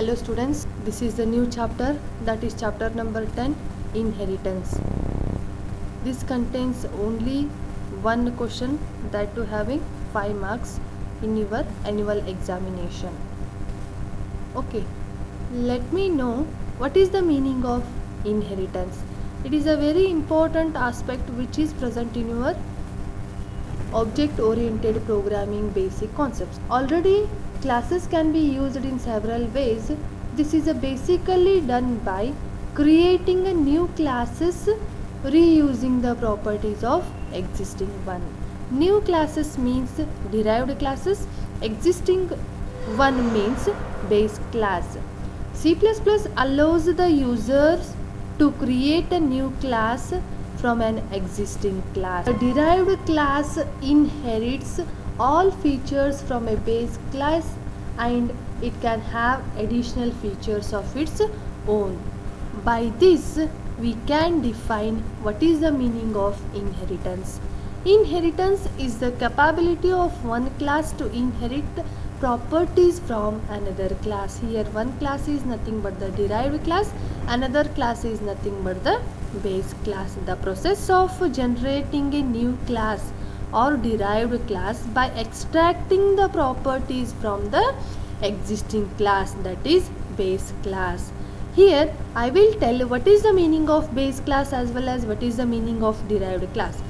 Hello students, this is the new chapter, that is chapter number 10, Inheritance. This contains only one question, that to having 5 marks in your annual examination. Okay, let me know what is the meaning of inheritance. It is a very important aspect which is present in your object oriented programming basic concepts. Already classes can be used in several ways. This is basically done by creating a new classes reusing the properties of existing one. New classes means derived classes, existing one means base class. C++ allows the users to create a new class from an existing class. A derived class inherits all features from a base class and it can have additional features of its own. By this, we can define what is the meaning of inheritance. Inheritance is the capability of one class to inherit properties from another class. Here one class is nothing but the derived class, another class is nothing but the base class. The process of generating a new class or derived class by extracting the properties from the existing class, that is base class. Here I will tell what is the meaning of base class as well as what is the meaning of derived class.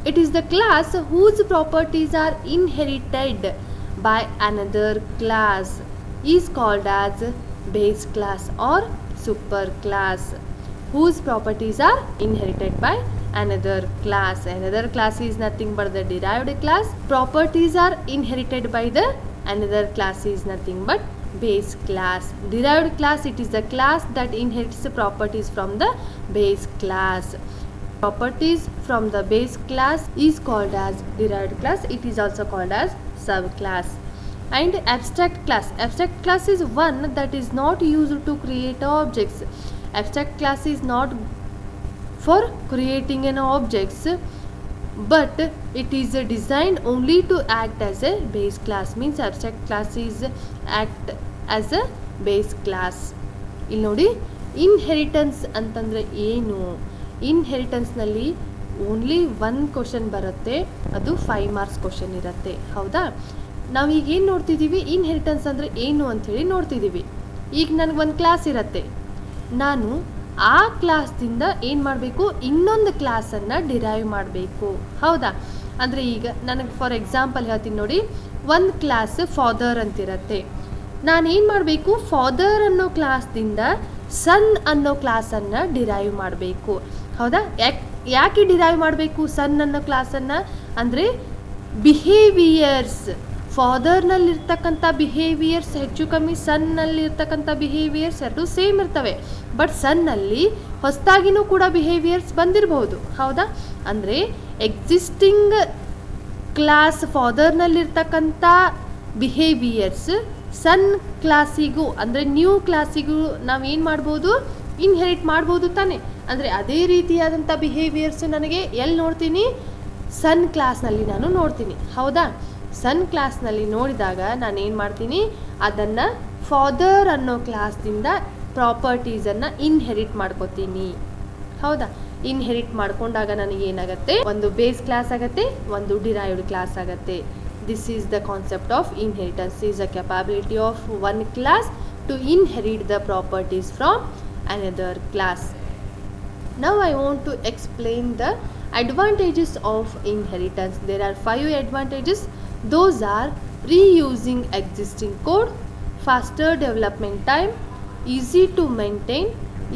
It is the class whose properties are inherited by another class is called as base class or super class, whose properties are inherited by another class. Another class is nothing but the derived class. Properties are inherited by the another class is nothing but base class. Derived class, it is the class that inherits the properties from the base class. Properties from the base class is called as derived class. It is also called as subclass. And abstract class. Abstract class is one that is not used to create objects. Abstract class is not for creating an objects, but it is designed only to act as a base class. Means abstract class is act as a base class. ಇಲ್ಲಿ ನೋಡಿ, inheritance ಅಂತಂದರೆ ಏನು? ಇನ್ಹೆರಿಟನ್ಸ್ನಲ್ಲಿ only one question ಬರುತ್ತೆ, ಅದು 5 marks question ಇರುತ್ತೆ. ಹೌದಾ? ನಾವೀಗ ಏನು ನೋಡ್ತಿದ್ದೀವಿ, ಇನ್ಹೆರಿಟನ್ಸ್ ಅಂದರೆ ಏನು ಅಂಥೇಳಿ ನೋಡ್ತಿದ್ದೀವಿ. ಈಗ ನನಗೊಂದು ಕ್ಲಾಸ್ ಇರುತ್ತೆ, ನಾನು ಆ ಕ್ಲಾಸ್ದಿಂದ ಏನು ಮಾಡಬೇಕು, ಇನ್ನೊಂದು ಕ್ಲಾಸನ್ನು ಡಿರೈವ್ ಮಾಡಬೇಕು. ಹೌದಾ? ಅಂದರೆ ಈಗ ನನಗೆ ಫಾರ್ ಎಕ್ಸಾಂಪಲ್ ಹೇಳ್ತೀನಿ ನೋಡಿ, ಒಂದು ಕ್ಲಾಸ್ ಫಾದರ್ ಅಂತಿರುತ್ತೆ. ನಾನೇನು ಮಾಡಬೇಕು, ಫಾದರ್ ಅನ್ನೋ ಕ್ಲಾಸ್ದಿಂದ ಸನ್ ಅನ್ನೋ ಕ್ಲಾಸನ್ನು ಡಿರೈವ್ ಮಾಡಬೇಕು. ಹೌದಾ? ಯಾಕೆ ಡಿರೈವ್ ಮಾಡಬೇಕು ಸನ್ ಅನ್ನೋ ಕ್ಲಾಸನ್ನು? ಅಂದರೆ ಬಿಹೇವಿಯರ್ಸ್, ಫಾದರ್ನಲ್ಲಿರ್ತಕ್ಕಂಥ ಬಿಹೇವಿಯರ್ಸ್ ಹೆಚ್ಚು ಕಮ್ಮಿ ಸನ್ನಲ್ಲಿರ್ತಕ್ಕಂಥ ಬಿಹೇವಿಯರ್ಸ್ ಎರಡು ಸೇಮ್ ಇರ್ತವೆ. ಬಟ್ ಸನ್ನಲ್ಲಿ ಹೊಸದಾಗಿನೂ ಕೂಡ ಬಿಹೇವಿಯರ್ಸ್ ಬಂದಿರಬಹುದು. ಹೌದಾ? ಅಂದರೆ ಎಕ್ಸಿಸ್ಟಿಂಗ್ ಕ್ಲಾಸ್ ಫಾದರ್ನಲ್ಲಿರ್ತಕ್ಕಂಥ ಬಿಹೇವಿಯರ್ಸ್ ಸನ್ ಕ್ಲಾಸಿಗೂ ಅಂದರೆ ನ್ಯೂ ಕ್ಲಾಸಿಗೂ ನಾವೇನು ಮಾಡ್ಬೋದು, ಇನ್ಹೆರಿಟ್ ಮಾಡ್ಬೋದು ತಾನೆ. ಅಂದರೆ ಅದೇ ರೀತಿಯಾದಂಥ ಬಿಹೇವಿಯರ್ಸ್ ನನಗೆ ಎಲ್ಲಿ ನೋಡ್ತೀನಿ, ಸನ್ ಕ್ಲಾಸ್ನಲ್ಲಿ ನಾನು ನೋಡ್ತೀನಿ. ಹೌದಾ? ಸನ್ ಕ್ಲಾಸ್ನಲ್ಲಿ ನೋಡಿದಾಗ ನಾನು ಏನು ಮಾಡ್ತೀನಿ, ಅದನ್ನು ಫಾದರ್ ಅನ್ನೋ ಕ್ಲಾಸ್ದಿಂದ ಪ್ರಾಪರ್ಟೀಸನ್ನು ಇನ್ಹೆರಿಟ್ ಮಾಡ್ಕೋತೀನಿ. ಹೌದಾ? ಇನ್ಹೆರಿಟ್ ಮಾಡ್ಕೊಂಡಾಗ ನನಗೇನಾಗತ್ತೆ, ಒಂದು ಬೇಸ್ ಕ್ಲಾಸ್ ಆಗುತ್ತೆ, ಒಂದು ಡಿರೈವ್ಡ್ ಕ್ಲಾಸ್ ಆಗುತ್ತೆ. This is the concept of inheritance. Is the capability of one class to inherit the properties from another class. Now I want to explain the advantages of inheritance. There are 5 advantages. Those are reusing existing code, faster development time, easy to maintain,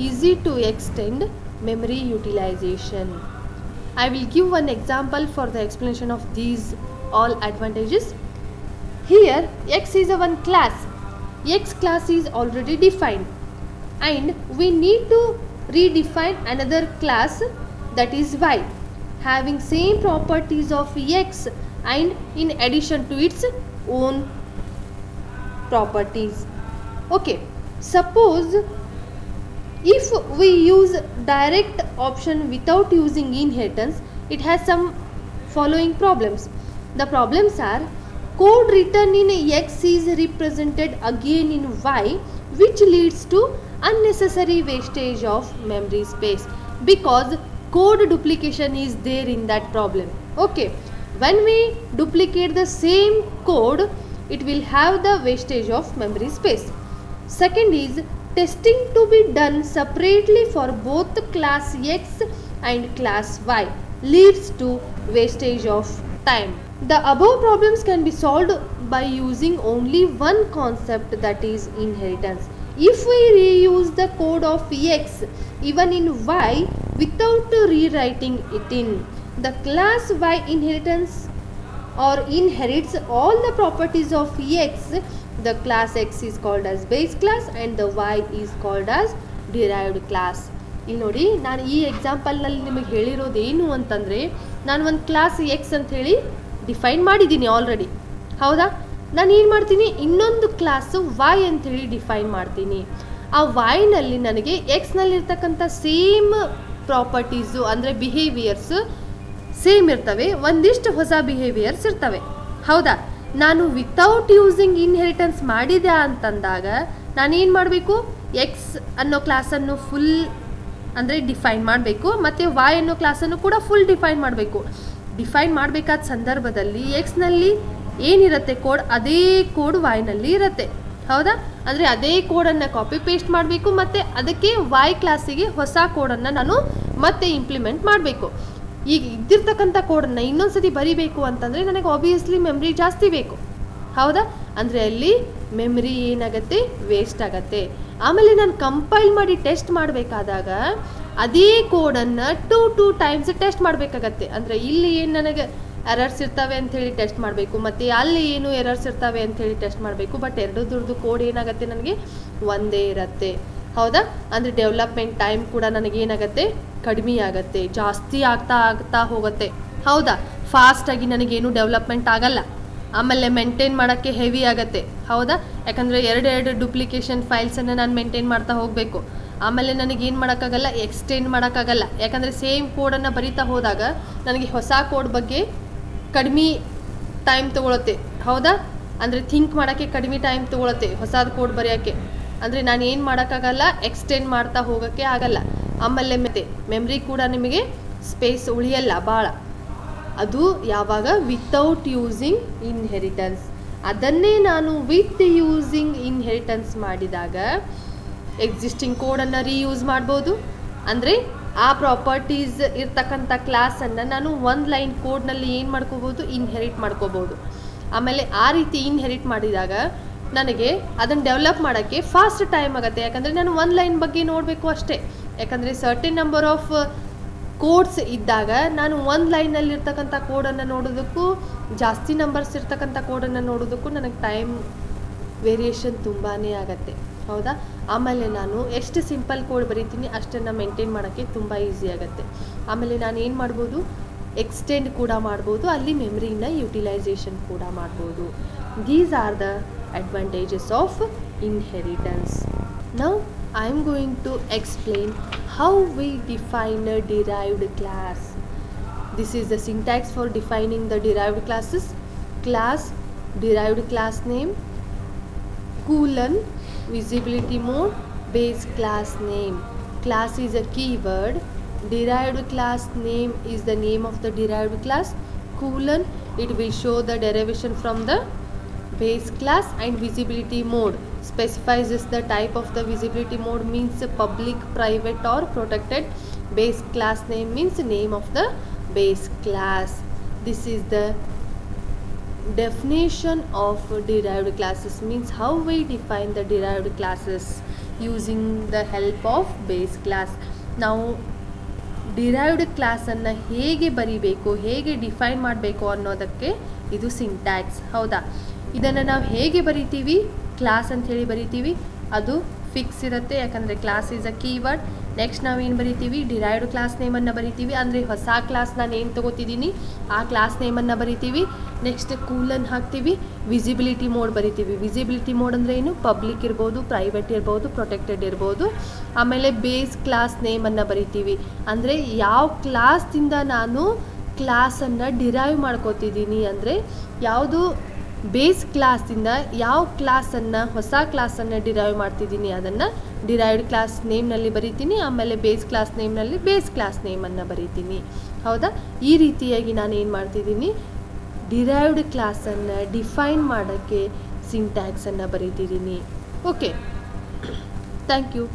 easy to extend, memory utilization. I will give one example for the explanation of these all advantages. Here X is a one class. X class is already defined and we need to redefine another class, that is Y, having same properties of X and in addition to its own properties. Okay, suppose if we use direct option without using inheritance, it has some following problems. The problems are, code written in X is represented again in Y which leads to unnecessary wastage of memory space because code duplication is there in that problem. Okay, when we duplicate the same code, it will have the wastage of memory space. Second is testing to be done separately for both class X and class Y leads to wastage of time. The above problems can be solved by using only one concept, that is inheritance. If we reuse the code of X even in Y without rewriting it in the class Y inheritance or inherits all the properties of X, the class X is called as base class and the Y is called as derived class. ಇಲ್ಲಿ ನೋಡಿ, ನಾನು ಈ ಎಕ್ಸಾಂಪಲ್ನಲ್ಲಿ ನಿಮಗೆ ಹೇಳಿರೋದೇನು ಅಂತಂದರೆ, ನಾನು ಒಂದು class X ಅಂತ ಹೇಳಿ ಡಿಫೈನ್ ಮಾಡಿದ್ದೀನಿ ಆಲ್ರೆಡಿ, ಹೌದಾ? ನಾನು ಏನು ಮಾಡ್ತೀನಿ, ಇನ್ನೊಂದು ಕ್ಲಾಸು ವಾಯ್ ಅಂಥೇಳಿ ಡಿಫೈನ್ ಮಾಡ್ತೀನಿ. ಆ ವಾಯ್ನಲ್ಲಿ ನನಗೆ ಎಕ್ಸ್ನಲ್ಲಿರ್ತಕ್ಕಂಥ ಸೇಮ್ ಪ್ರಾಪರ್ಟೀಸು ಅಂದರೆ ಬಿಹೇವಿಯರ್ಸು ಸೇಮ್ ಇರ್ತವೆ, ಒಂದಿಷ್ಟು ಹೊಸ ಬಿಹೇವಿಯರ್ಸ್ ಇರ್ತವೆ, ಹೌದಾ? ನಾನು ವಿತೌಟ್ ಯೂಸಿಂಗ್ ಇನ್ಹೆರಿಟೆನ್ಸ್ ಮಾಡಿದೆ ಅಂತಂದಾಗ ನಾನೇನು ಮಾಡಬೇಕು, ಎಕ್ಸ್ ಅನ್ನೋ ಕ್ಲಾಸನ್ನು ಫುಲ್ ಅಂದರೆ ಡಿಫೈನ್ ಮಾಡಬೇಕು, ಮತ್ತು ವಾಯ್ ಅನ್ನೋ ಕ್ಲಾಸನ್ನು ಕೂಡ ಫುಲ್ ಡಿಫೈನ್ ಮಾಡಬೇಕು. ಡಿಫೈನ್ ಮಾಡಬೇಕಾದ ಸಂದರ್ಭದಲ್ಲಿ ಎಕ್ಸ್ನಲ್ಲಿ ಏನಿರುತ್ತೆ ಕೋಡ್, ಅದೇ ಕೋಡ್ ವಾಯ್ನಲ್ಲಿ ಇರುತ್ತೆ, ಹೌದಾ? ಅಂದರೆ ಅದೇ ಕೋಡನ್ನು ಕಾಪಿ ಪೇಸ್ಟ್ ಮಾಡಬೇಕು ಮತ್ತು ಅದಕ್ಕೆ ವಾಯ್ ಕ್ಲಾಸಿಗೆ ಹೊಸ ಕೋಡನ್ನು ನಾನು ಮತ್ತೆ ಇಂಪ್ಲಿಮೆಂಟ್ ಮಾಡಬೇಕು. ಈಗ ಇದ್ದಿರ್ತಕ್ಕಂಥ ಕೋಡನ್ನು ಇನ್ನೊಂದ್ಸತಿ ಬರಿಬೇಕು ಅಂತಂದರೆ ನನಗೆ ಆಬ್ವಿಯಸ್ಲಿ ಮೆಮ್ರಿ ಜಾಸ್ತಿ ಬೇಕು, ಹೌದಾ? ಅಂದರೆ ಅಲ್ಲಿ ಮೆಮ್ರಿ ಏನಾಗುತ್ತೆ, ವೇಸ್ಟ್ ಆಗುತ್ತೆ. ಆಮೇಲೆ ನಾನು ಕಂಪೈಲ್ ಮಾಡಿ ಟೆಸ್ಟ್ ಮಾಡಬೇಕಾದಾಗ ಅದೇ ಕೋಡನ್ನು ಟೂ ಟೈಮ್ಸ್ ಟೆಸ್ಟ್ ಮಾಡಬೇಕಾಗತ್ತೆ. ಅಂದರೆ ಇಲ್ಲಿ ಏನು ನನಗೆ ಎರರ್ಸ್ ಇರ್ತವೆ ಅಂಥೇಳಿ ಟೆಸ್ಟ್ ಮಾಡಬೇಕು, ಮತ್ತು ಅಲ್ಲಿ ಏನು ಎರರ್ಸ್ ಇರ್ತವೆ ಅಂಥೇಳಿ ಟೆಸ್ಟ್ ಮಾಡಬೇಕು. ಬಟ್ ಎರಡರದ್ದು ಕೋಡ್ ಏನಾಗುತ್ತೆ, ನನಗೆ ಒಂದೇ ಇರುತ್ತೆ, ಹೌದಾ? ಅಂದರೆ ಡೆವಲಪ್ಮೆಂಟ್ ಟೈಮ್ ಕೂಡ ನನಗೇನಾಗುತ್ತೆ, ಕಡಿಮೆ ಆಗುತ್ತೆ, ಜಾಸ್ತಿ ಆಗ್ತಾ ಹೋಗುತ್ತೆ, ಹೌದಾ? ಫಾಸ್ಟಾಗಿ ನನಗೇನು ಡೆವಲಪ್ಮೆಂಟ್ ಆಗಲ್ಲ. ಆಮೇಲೆ ಮೇಂಟೈನ್ ಮಾಡೋಕ್ಕೆ ಹೆವಿ ಆಗುತ್ತೆ, ಹೌದಾ? ಯಾಕಂದರೆ ಎರಡು ಡುಪ್ಲಿಕೇಶನ್ ಫೈಲ್ಸನ್ನು ನಾನು ಮೇಂಟೈನ್ ಮಾಡ್ತಾ ಹೋಗಬೇಕು. ಆಮೇಲೆ ನನಗೇನು ಮಾಡೋಕ್ಕಾಗಲ್ಲ, ಎಕ್ಸ್ಟೆಂಡ್ ಮಾಡೋಕ್ಕಾಗಲ್ಲ. ಯಾಕಂದರೆ ಸೇಮ್ ಕೋಡನ್ನು ಬರಿತಾ ಹೋದಾಗ ನನಗೆ ಹೊಸ ಕೋಡ್ ಬಗ್ಗೆ ಕಡಿಮೆ ಟೈಮ್ ತೊಗೊಳುತ್ತೆ, ಹೌದಾ? ಅಂದರೆ ಥಿಂಕ್ ಮಾಡೋಕ್ಕೆ ಕಡಿಮೆ ಟೈಮ್ ತೊಗೊಳುತ್ತೆ ಹೊಸದು ಕೋಡ್ ಬರೆಯೋಕ್ಕೆ. ಅಂದರೆ ನಾನು ಏನು ಮಾಡೋಕ್ಕಾಗಲ್ಲ, ಎಕ್ಸ್ಟೆಂಡ್ ಮಾಡ್ತಾ ಹೋಗೋಕ್ಕೆ ಆಗಲ್ಲ. ಆಮೇಲೆ ಮತ್ತೆ ಮೆಮ್ರಿ ಕೂಡ ನಿಮಗೆ ಸ್ಪೇಸ್ ಉಳಿಯಲ್ಲ ಭಾಳ. ಅದು ಯಾವಾಗ ವಿತೌಟ್ ಯೂಸಿಂಗ್ ಇನ್ಹೆರಿಟೆನ್ಸ್. ಅದನ್ನೇ ನಾನು ವಿತ್ ಯೂಸಿಂಗ್ ಇನ್ಹೆರಿಟೆನ್ಸ್ ಮಾಡಿದಾಗ ಎಕ್ಸಿಸ್ಟಿಂಗ್ ಕೋಡನ್ನು ರೀಯೂಸ್ ಮಾಡ್ಬೋದು. ಅಂದರೆ ಆ ಪ್ರಾಪರ್ಟೀಸ್ ಇರ್ತಕ್ಕಂಥ ಕ್ಲಾಸನ್ನು ನಾನು ಒಂದು ಲೈನ್ ಕೋಡ್ನಲ್ಲಿ ಏನು ಮಾಡ್ಕೋಬೋದು, ಇನ್ಹೆರಿಟ್ ಮಾಡ್ಕೋಬೋದು. ಆಮೇಲೆ ಆ ರೀತಿ ಇನ್ಹೆರಿಟ್ ಮಾಡಿದಾಗ ನನಗೆ ಅದನ್ನು ಡೆವಲಪ್ ಮಾಡೋಕ್ಕೆ ಫಾಸ್ಟ್ ಟೈಮ್ ಆಗುತ್ತೆ. ಯಾಕಂದರೆ ನಾನು ಒಂದು ಲೈನ್ ಬಗ್ಗೆ ನೋಡಬೇಕು ಅಷ್ಟೇ. ಯಾಕಂದರೆ ಸರ್ಟೆನ್ ನಂಬರ್ ಆಫ್ ಕೋಡ್ಸ್ ಇದ್ದಾಗ ನಾನು ಒಂದು ಲೈನಲ್ಲಿರ್ತಕ್ಕಂಥ ಕೋಡನ್ನು ನೋಡೋದಕ್ಕೂ ಜಾಸ್ತಿ ನಂಬರ್ಸ್ ಇರ್ತಕ್ಕಂಥ ಕೋಡನ್ನು ನೋಡೋದಕ್ಕೂ ನನಗೆ ಟೈಮ್ ವೇರಿಯೇಷನ್ ತುಂಬಾ ಆಗುತ್ತೆ, ಹೌದಾ? ಆಮೇಲೆ ನಾನು ಎಷ್ಟು ಸಿಂಪಲ್ ಕೋಡ್ ಬರೀತೀನಿ ಅಷ್ಟನ್ನು ಮೇಂಟೈನ್ ಮಾಡೋಕ್ಕೆ ತುಂಬ ಈಸಿ ಆಗುತ್ತೆ. ಆಮೇಲೆ ನಾನು ಏನು ಮಾಡ್ಬೋದು, ಎಕ್ಸ್ಟೆಂಡ್ ಕೂಡ ಮಾಡ್ಬೋದು, ಅಲ್ಲಿ ಮೆಮ್ರಿನ ಯುಟಿಲೈಸೇಷನ್ ಕೂಡ ಮಾಡ್ಬೋದು. These are the advantages of inheritance. Now I am going to explain how we define a derived class. This is the syntax for defining the derived classes. Class, derived class name, colon, visibility mode, base class name. Class is a keyword. Derived class name is the name of the derived class. Colon, it will show the derivation from the base class, and visibility mode specifies the type of the visibility mode, means public, private or protected. Base class name means name of the base class. This is the definition of derived classes, means how we define the derived classes using the help of base class. Now derived ಕ್ಲಾಸನ್ನು ಹೇಗೆ ಬರಿಬೇಕು, ಹೇಗೆ define ಮಾಡಬೇಕು ಅನ್ನೋದಕ್ಕೆ ಇದು syntax, ಹೌದಾ? ಇದನ್ನು ನಾವು ಹೇಗೆ ಬರಿತೀವಿ, ಕ್ಲಾಸ್ ಅಂಥೇಳಿ ಬರಿತೀವಿ, ಅದು ಫಿಕ್ಸ್ ಇರುತ್ತೆ. ಯಾಕಂದರೆ class is a keyword. Next ನಾವೇನು ಬರಿತೀವಿ, ಡಿರೈವ್ಡ್ ಕ್ಲಾಸ್ ನೇಮನ್ನು ಬರಿತೀವಿ. ಅಂದರೆ ಹೊಸ ಕ್ಲಾಸ್ ನಾನು ಏನು ತೊಗೋತಿದ್ದೀನಿ ಆ ಕ್ಲಾಸ್ ನೇಮನ್ನು ಬರಿತೀವಿ. ನೆಕ್ಸ್ಟ್ ಕೂಲನ್ ಹಾಕ್ತೀವಿ, ವಿಸಿಬಿಲಿಟಿ ಮೋಡ್ ಬರಿತೀವಿ. ವಿಸಿಬಿಲಿಟಿ ಮೋಡ್ ಅಂದರೆ ಏನು, ಪಬ್ಲಿಕ್ ಇರ್ಬೋದು, ಪ್ರೈವೇಟ್ ಇರ್ಬೋದು, ಪ್ರೊಟೆಕ್ಟೆಡ್ ಇರ್ಬೋದು. ಆಮೇಲೆ ಬೇಸ್ ಕ್ಲಾಸ್ ನೇಮನ್ನು ಬರಿತೀವಿ. ಅಂದರೆ ಯಾವ ಕ್ಲಾಸ್ದಿಂದ ನಾನು ಕ್ಲಾಸನ್ನು ಡಿರೈವ್ ಮಾಡ್ಕೋತಿದ್ದೀನಿ, ಅಂದರೆ ಯಾವುದು ಬೇಸ್ ಕ್ಲಾಸಿಂದ ಯಾವ ಕ್ಲಾಸನ್ನು ಹೊಸ ಕ್ಲಾಸನ್ನು ಡಿರೈವ್ ಮಾಡ್ತಿದ್ದೀನಿ ಅದನ್ನು ಡಿರೈವ್ಡ್ ಕ್ಲಾಸ್ ನೇಮ್ನಲ್ಲಿ ಬರೀತೀನಿ, ಆಮೇಲೆ ಬೇಸ್ ಕ್ಲಾಸ್ ನೇಮ್ನಲ್ಲಿ ಬೇಸ್ ಕ್ಲಾಸ್ ನೇಮನ್ನು ಬರೀತೀನಿ. ಹೌದಾ? ಈ ರೀತಿಯಾಗಿ ನಾನು ಏನು ಮಾಡ್ತಿದ್ದೀನಿ, ಡಿರೈವ್ಡ್ ಕ್ಲಾಸನ್ನು ಡಿಫೈನ್ ಮಾಡೋಕ್ಕೆ ಸಿಂಟ್ಯಾಕ್ಸನ್ನು ಬರೀತಿದ್ದೀನಿ. Okay, thank you.